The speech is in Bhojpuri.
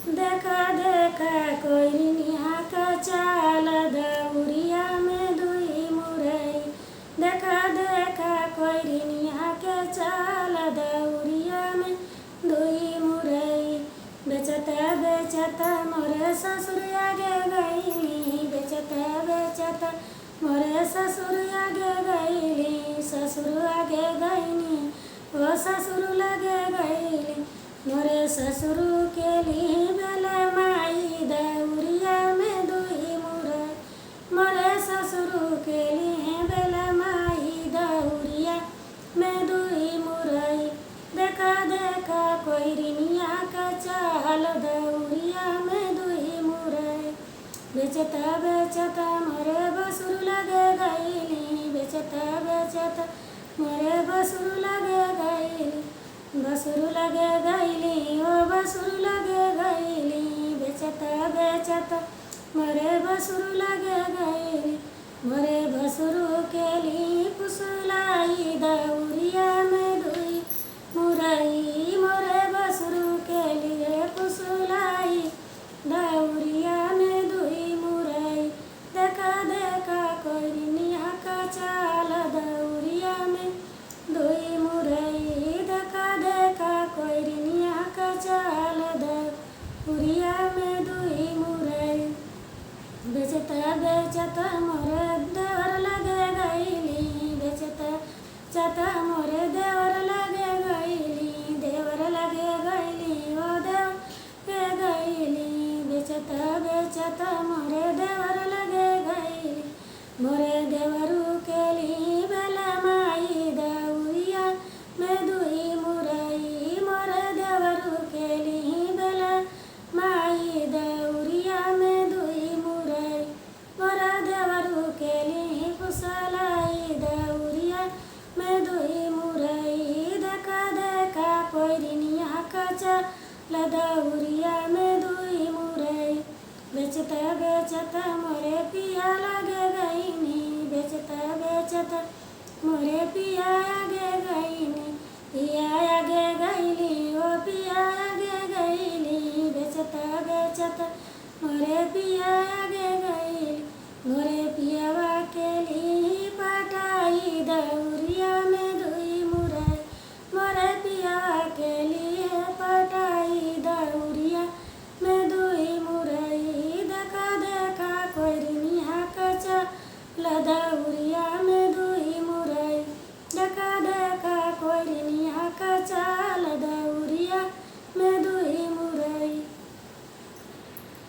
देखा देखा कोइनिया का चाल दौरिया में दुई मुरई। देखा देखा कोइनिया के चाल दौरिया में दुई मुरई। बेचत बेचत मोरे ससुर आगे गईली। बेचत बेचत मोरे ससुर आगे गईली। ससुर आगे गईनी ओ ससुर लगे गईली। मोरे ससुर के लिए बेले माई दौरिया में दुई मुरई। मोरे ससुर के लिए बेले माई दौरिया में दुई मुरई। देखा देखा कोइनिया का चाल दौरिया में दुई मुरई। बेचत बेचत मोरे बसुर लगे गईली। बेचत बेचत मोरे बसुर लगे गईली। बसुर लगे गईली ओ बसुर लगे गईली। बेचत बेचत मोरे बसुर लगे गईली। मोरे बसुर के लिए फुसलाई दौरिया में दुई मुरई। मोरे बसुर के लिए फुसलाई दौरिया में दुई मुरई। देखा देखा कोइनिया का चाल दौरिया में दुई मुरई। देखा देखा कोइनिया का चाल दौरिया में दुई मुरई। बेचत बेचत मोरे देवर लगे गईली। बेचत बेचत मोरे देवर लगे गईली। देवर लगे गईली ओ देवर के गईली। बेचत बेचत मोरे देवर लगे गईली। मोरे देवरू के लिए बेला माई दौरिया में दुई मुरई। मोरे देवरू के लिए बेला माई दौरिया में दुई मुरई। मोरे देवरू के लिए फुसलाई दौरिया में दुई मुरई। देखा देखा कोइनिया का चाल दौरिया में दुई मुरई। बेचत बेचत मोरे पिया लगे गईनी। बेचत बेचत मोरे पिया आगे गईनी। पिया आगे गईली ओ पिया आगे गईली। बेचत बेचत मोरे पिया आगे